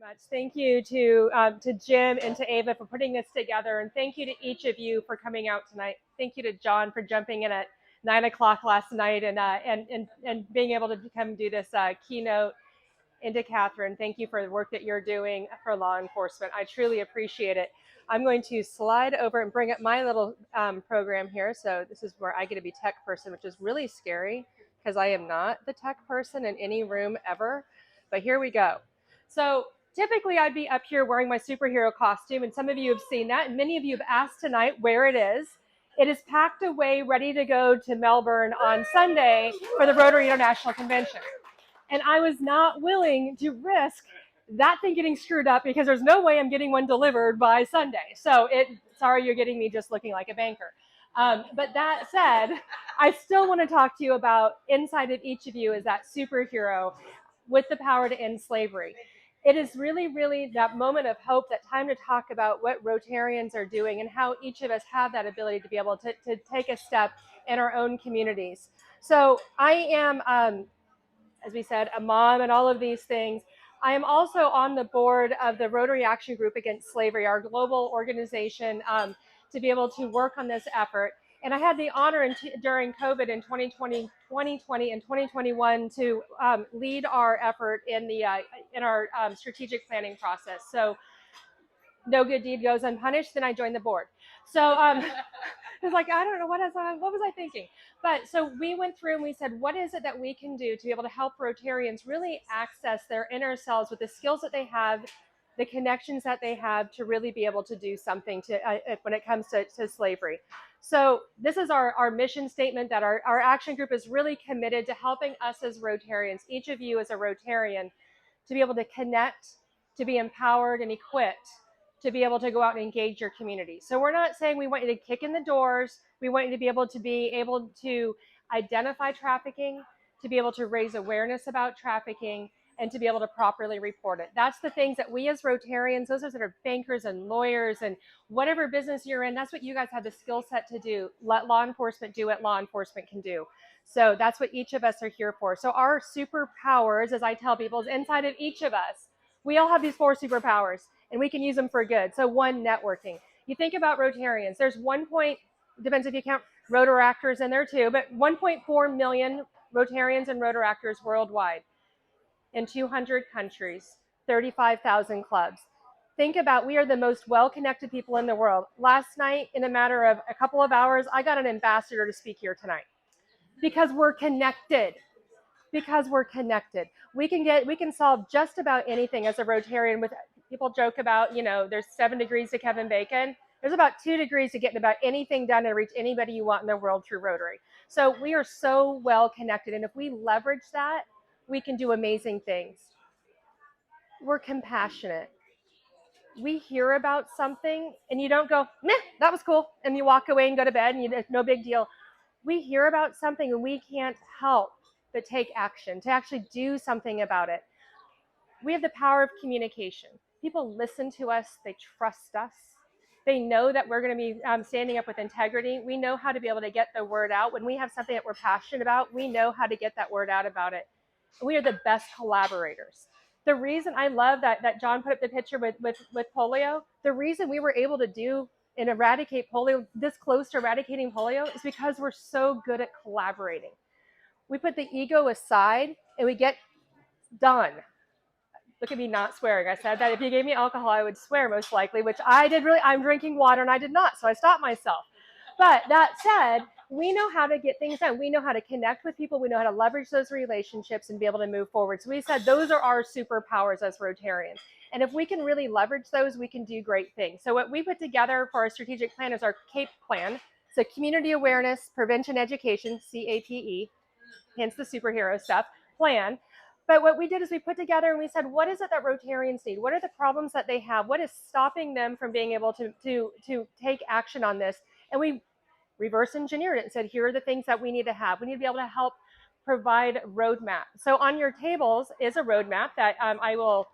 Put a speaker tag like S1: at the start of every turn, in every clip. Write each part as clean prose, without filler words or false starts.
S1: Much. Thank you to Jim and to Ava for putting this together, and thank you to each of you for coming out tonight. Thank you to John for jumping in at 9 o'clock last night and being able to come do this keynote. And to Catherine, thank you for the work that you're doing for law enforcement. I truly appreciate it. I'm going to slide over and bring up my little program here. So this is where I get to be tech person, which is really scary because I am not the tech person in any room ever. But here we go. So typically I'd be up here wearing my superhero costume, and some of you have seen that, and many of you have asked tonight where it is. It is packed away, ready to go to Melbourne on Sunday for the Rotary International Convention. And I was not willing to risk that thing getting screwed up because there's no way I'm getting one delivered by Sunday. So sorry, you're getting me just looking like a banker. But that said, I still want to talk to you about inside of each of you is that superhero with the power to end slavery. It is really, really that moment of hope, that time to talk about what Rotarians are doing and how each of us have that ability to be able to take a step in our own communities. So I am, as we said, a mom and all of these things. I am also on the board of the Rotary Action Group Against Slavery, our global organization, to be able to work on this effort. And I had the honor during COVID in 2020 and 2021 to lead our effort in our strategic planning process. So no good deed goes unpunished. Then I joined the board. So it's like, I don't know, what was I thinking? But so we went through and we said, what is it that we can do to be able to help Rotarians really access their inner selves with the skills that they have, the connections that they have to really be able to do something when it comes to slavery. So this is our mission statement, that our action group is really committed to helping us as Rotarians, each of you as a Rotarian, to be able to connect, to be empowered and equipped to be able to go out and engage your community. So we're not saying we want you to kick in the doors. We want you to be able to identify trafficking, to be able to raise awareness about trafficking, and to be able to properly report it. That's the things that we as Rotarians, those that are bankers and lawyers and whatever business you're in, that's what you guys have the skill set to do. Let law enforcement do what law enforcement can do. So that's what each of us are here for. So our superpowers, as I tell people, is inside of each of us. We all have these 4 superpowers, and we can use them for good. So one, networking. You think about Rotarians. There's depends if you count Rotaractors in there too, but 1.4 million Rotarians and Rotaractors worldwide in 200 countries, 35,000 clubs. Think about, we are the most well-connected people in the world. Last night, in a matter of a couple of hours, I got an ambassador to speak here tonight because we're connected. Because we're connected. We can solve just about anything as a Rotarian. With people joke about, there's 7 degrees to Kevin Bacon. There's about 2 degrees to getting about anything done and reach anybody you want in the world through Rotary. So we are so well connected. And if we leverage that, we can do amazing things. We're compassionate. We hear about something and you don't go, meh, that was cool. And you walk away and go to bed and it's no big deal. We hear about something and we can't help but take action, to actually do something about it. We have the power of communication. People listen to us, they trust us. They know that we're going to be standing up with integrity. We know how to be able to get the word out. When we have something that we're passionate about, we know how to get that word out about it. We are the best collaborators. The reason I love that John put up the picture with polio, the reason we were able to do and eradicate polio, this close to eradicating polio, is because we're so good at collaborating. We put the ego aside and we get done. Look at me not swearing. I said that if you gave me alcohol, I would swear most likely, which I did really. I'm drinking water and I did not, so I stopped myself. But that said, we know how to get things done. We know how to connect with people. We know how to leverage those relationships and be able to move forward. So we said those are our superpowers as Rotarians. And if we can really leverage those, we can do great things. So what we put together for our strategic plan is our CAPE plan. So community awareness, prevention, education, CAPE, hence the superhero stuff, plan. But what we did is we put together and we said, what is it that Rotarians need? What are the problems that they have? What is stopping them from being able to take action on this? And we reverse engineered it and said, here are the things that we need to have. We need to be able to help provide roadmap. So on your tables is a roadmap that I will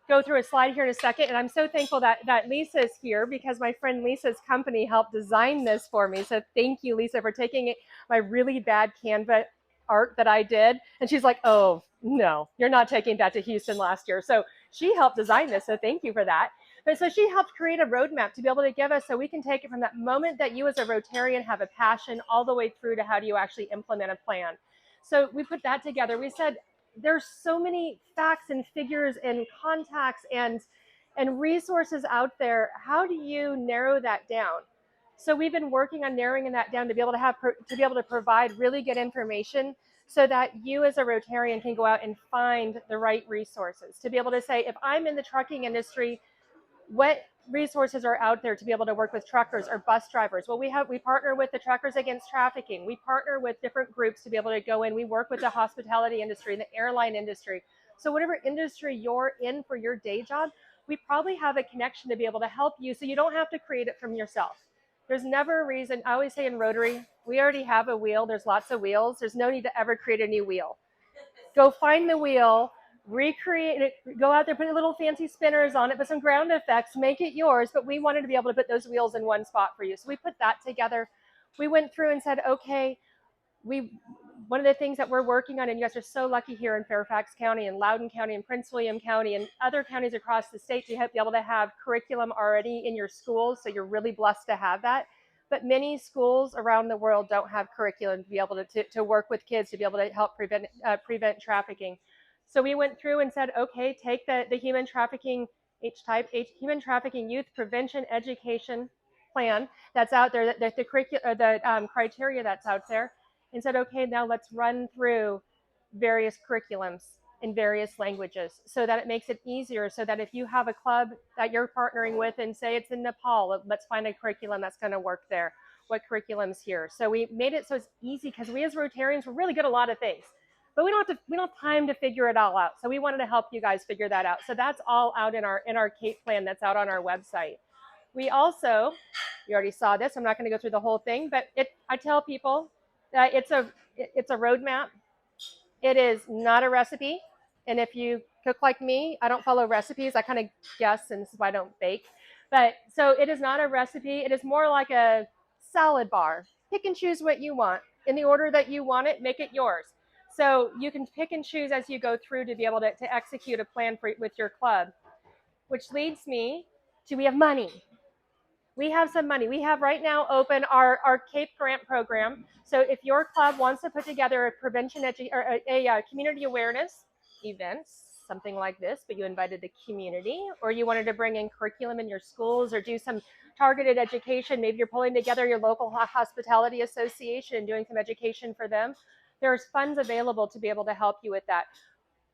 S1: go through a slide here in a second. And I'm so thankful that Lisa's here because my friend Lisa's company helped design this for me. So thank you, Lisa, for taking my really bad Canva art that I did. And she's like, oh, no, you're not taking that to Houston last year. So she helped design this, so thank you for that. But so she helped create a roadmap to be able to give us, so we can take it from that moment that you as a Rotarian have a passion all the way through to how do you actually implement a plan. So we put that together. We said, there's so many facts and figures and contacts and resources out there. How do you narrow that down? So we've been working on narrowing that down to be able to provide really good information so that you as a Rotarian can go out and find the right resources, to be able to say, if I'm in the trucking industry, what resources are out there to be able to work with truckers or bus drivers? Well, we partner with the Truckers Against Trafficking. We partner with different groups to be able to go in. We work with the hospitality industry, the airline industry. So whatever industry you're in for your day job, we probably have a connection to be able to help you, so you don't have to create it from yourself. There's never a reason. I always say in Rotary, we already have a wheel. There's lots of wheels. There's no need to ever create a new wheel. Go find the wheel, recreate it, go out there, put little fancy spinners on it, put some ground effects, make it yours. But we wanted to be able to put those wheels in one spot for you. So we put that together. We went through and said, okay, one of the things that we're working on, and you guys are so lucky here in Fairfax County and Loudoun County and Prince William County and other counties across the state, to be able to have curriculum already in your schools. So you're really blessed to have that. But many schools around the world don't have curriculum to be able to work with kids, to be able to help prevent trafficking. So we went through and said, okay, take the human trafficking human trafficking youth prevention education plan that's out there, the criteria that's out there, and said, okay, now let's run through various curriculums in various languages so that it makes it easier, so that if you have a club that you're partnering with and say it's in Nepal, let's find a curriculum that's going to work there. What curriculum's here? So we made it so it's easy, because we as Rotarians, we're really good at a lot of things, but we don't have time to figure it all out. So we wanted to help you guys figure that out. So that's all out in our CAPE plan that's out on our website. We also, you already saw this, I'm not going to go through the whole thing, but I tell people that it's a roadmap. It is not a recipe. And if you cook like me, I don't follow recipes. I kind of guess, and this is why I don't bake. But so it is not a recipe. It is more like a salad bar. Pick and choose what you want. In the order that you want it, make it yours. So you can pick and choose as you go through to be able to execute a plan with your club. Which leads me to, we have money. We have some money. We have right now open our CAPE grant program. So if your club wants to put together a community awareness events, something like this, but you invited the community, or you wanted to bring in curriculum in your schools or do some targeted education, maybe you're pulling together your local hospitality association and doing some education for them, there's funds available to be able to help you with that.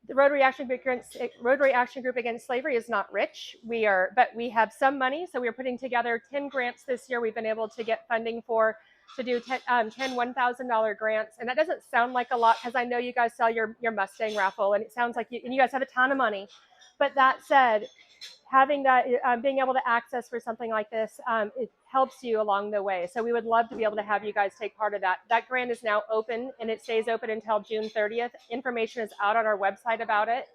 S1: The Rotary Action Group Against Slavery is not rich. But we have some money. So we're putting together 10 grants this year. We've been able to get funding to do 10 $1,000 grants. And that doesn't sound like a lot, because I know you guys sell your Mustang raffle, and it sounds like you guys have a ton of money. But that said, having that, being able to access for something like this, it helps you along the way. So we would love to be able to have you guys take part of that. That grant is now open, and it stays open until June 30th. Information is out on our website about it.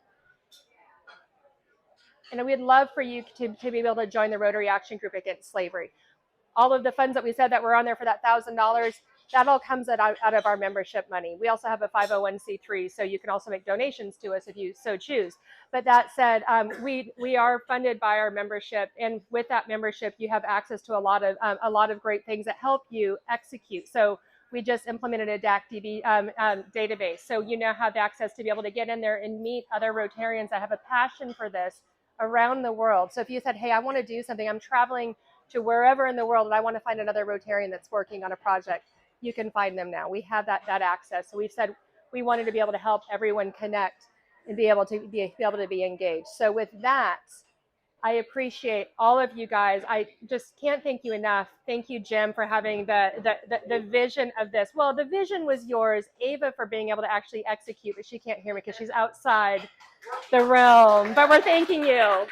S1: And we'd love for you to be able to join the Rotary Action Group Against Slavery. All of the funds that we said that were on there for that $1,000, that all comes out of our membership money. We also have a 501c3, so you can also make donations to us if you so choose. But that said, we are funded by our membership, and with that membership, you have access to a lot of great things that help you execute. So we just implemented a DAC database, so you now have access to be able to get in there and meet other Rotarians that have a passion for this around the world. So if you said, hey, I want to do something, I'm traveling to wherever in the world, and I want to find another Rotarian that's working on a project, you can find them now. We have that access. So we've said we wanted to be able to help everyone connect and be able to be engaged. So with that, I appreciate all of you guys. I just can't thank you enough. Thank you, Jim, for having the vision of this. Well, the vision was yours. Ava for being able to actually execute, but she can't hear me because she's outside the realm. But we're thanking you.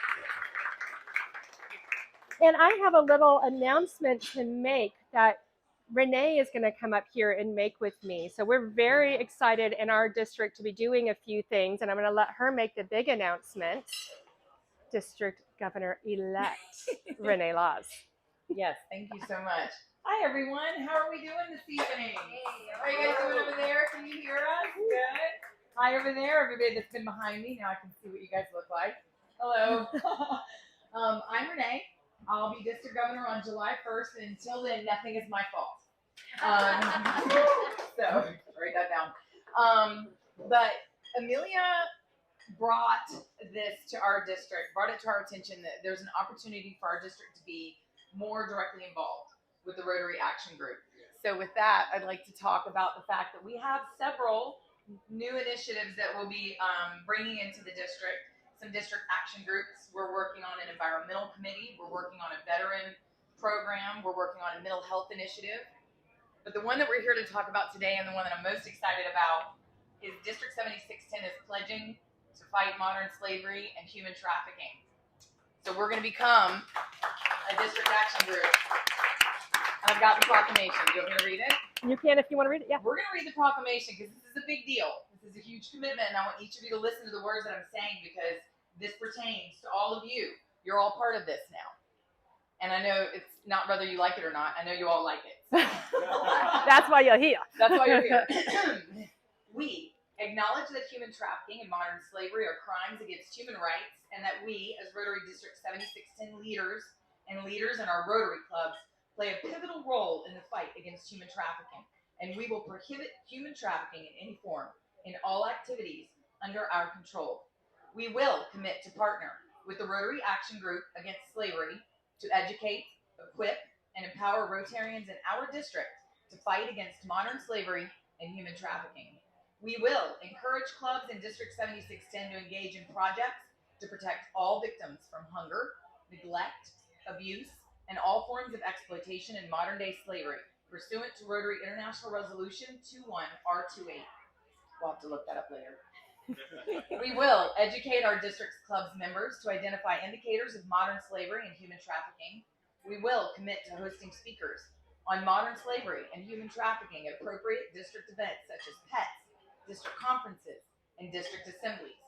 S1: And I have a little announcement to make that Renee is going to come up here and make with me. So we're very excited in our district to be doing a few things, and I'm going to let her make the big announcement. District Governor-elect Renee Laws.
S2: Yes, thank you so much. Hi, everyone. How are we doing this evening? How are you guys doing over there? Can you hear us? Good. Hi, over there. Everybody that's been behind me. Now I can see what you guys look like. Hello. I'm Renee. I'll be district governor on July 1st, and until then, nothing is my fault. So write that down. But Amelia brought this to our district, brought it to our attention that there's an opportunity for our district to be more directly involved with the Rotary Action Group. So with that, I'd like to talk about the fact that we have several new initiatives that we'll be bringing into the district. Some district action groups. We're working on an environmental committee. We're working on a veteran program. We're working on a mental health initiative. But the one that we're here to talk about today, and the one that I'm most excited about, is District 7610 is pledging to fight modern slavery and human trafficking. So we're going to become a district action group. And I've got the proclamation. Do you want me to read it?
S1: You can if you want to read it. Yeah.
S2: We're going to read the proclamation because this is a big deal. This is a huge commitment, and I want each of you to listen to the words that I'm saying because this pertains to all of you. You're all part of this now. And I know it's not whether you like it or not. I know you all like it. So.
S1: That's why you're here.
S2: That's why you're here. We acknowledge that human trafficking and modern slavery are crimes against human rights, and that we, as Rotary District 7610 leaders and leaders in our Rotary clubs, play a pivotal role in the fight against human trafficking. And we will prohibit human trafficking in any form, in all activities under our control. We will commit to partner with the Rotary Action Group Against Slavery to educate, equip, and empower Rotarians in our district to fight against modern slavery and human trafficking. We will encourage clubs in District 7610 to engage in projects to protect all victims from hunger, neglect, abuse, and all forms of exploitation in modern-day slavery, pursuant to Rotary International Resolution 21R28. We'll have to look that up later. We will educate our district's club's members to identify indicators of modern slavery and human trafficking. We will commit to hosting speakers on modern slavery and human trafficking at appropriate district events such as PETS, district conferences, and district assemblies.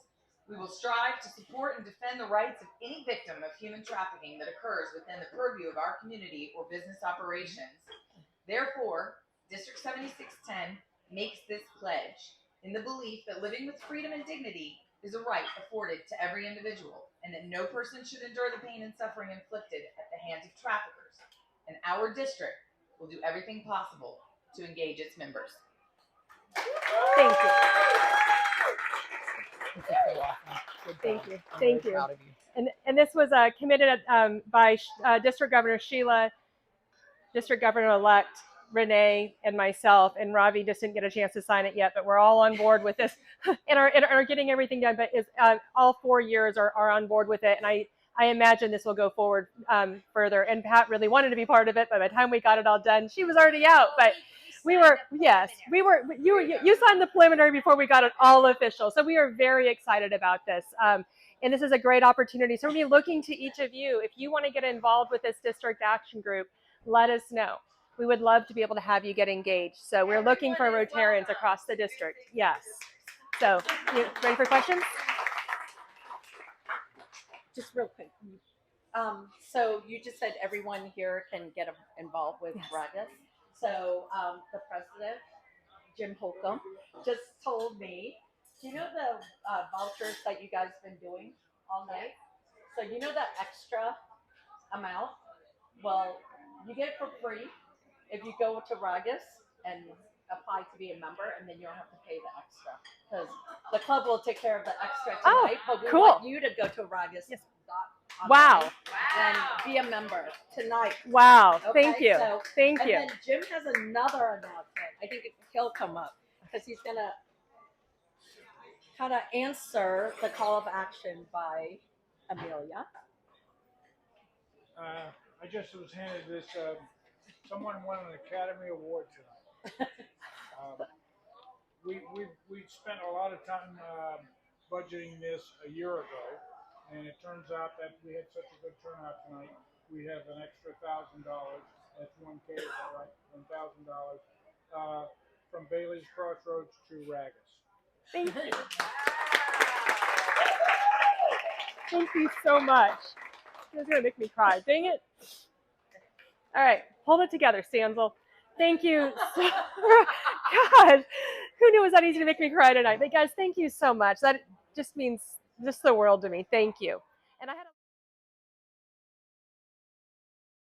S2: We will strive to support and defend the rights of any victim of human trafficking that occurs within the purview of our community or business operations. Therefore, District 7610 makes this pledge in the belief that living with freedom and dignity is a right afforded to every individual, and that no person should endure the pain and suffering inflicted at the hands of traffickers. And our district will do everything possible to engage its members.
S1: Thank you. Thank you. Thank you. And this was committed by District Governor Sheila, District Governor-elect Renee, and myself. And Ravi just didn't get a chance to sign it yet, but we're all on board with this and are getting everything done. But all 4 years are on board with it, and I imagine this will go forward further. And Pat really wanted to be part of it, but by the time we got it all done, she was already out. But you signed the preliminary before we got it all official. So we are very excited about this. And this is a great opportunity. So we're going to be looking to each of you. If you want to get involved with this district action group, let us know. We would love to be able to have you get engaged. So we're looking for Rotarians across the district. Yes. So you ready for questions?
S3: Just real quick. So you just said everyone here can get involved with Ragas. So the president, Jim Holcomb, just told me, do you know the vouchers that you guys been doing all night? So you know that extra amount? Well, you get it for free if you go to Ragas and apply to be a member, and then you don't have to pay the extra. Because the club will take care of the extra tonight, but we want you to go to Ragas.
S1: Yes.
S3: Wow. And be a member tonight.
S1: Wow.
S3: Okay,
S1: Thank you.
S3: So,
S1: Thank you.
S3: And then Jim has another announcement. I think he'll come up because he's going to kind of answer the call of action by Amelia.
S4: I just was handed this. Someone won an Academy Award tonight. We spent a lot of time budgeting this a year ago, and it turns out that we had such a good turnout tonight. We have an extra $1,000. That's $1,000, is that right? $1,000 from Bailey's Crossroads to Ragas.
S1: Thank you. Thank you so much. It's going to make me cry. Dang it. All right. Hold it together, Stansell. Thank you. God, who knew it was that easy to make me cry tonight? But guys, thank you so much. That just means the world to me. Thank you. And I had a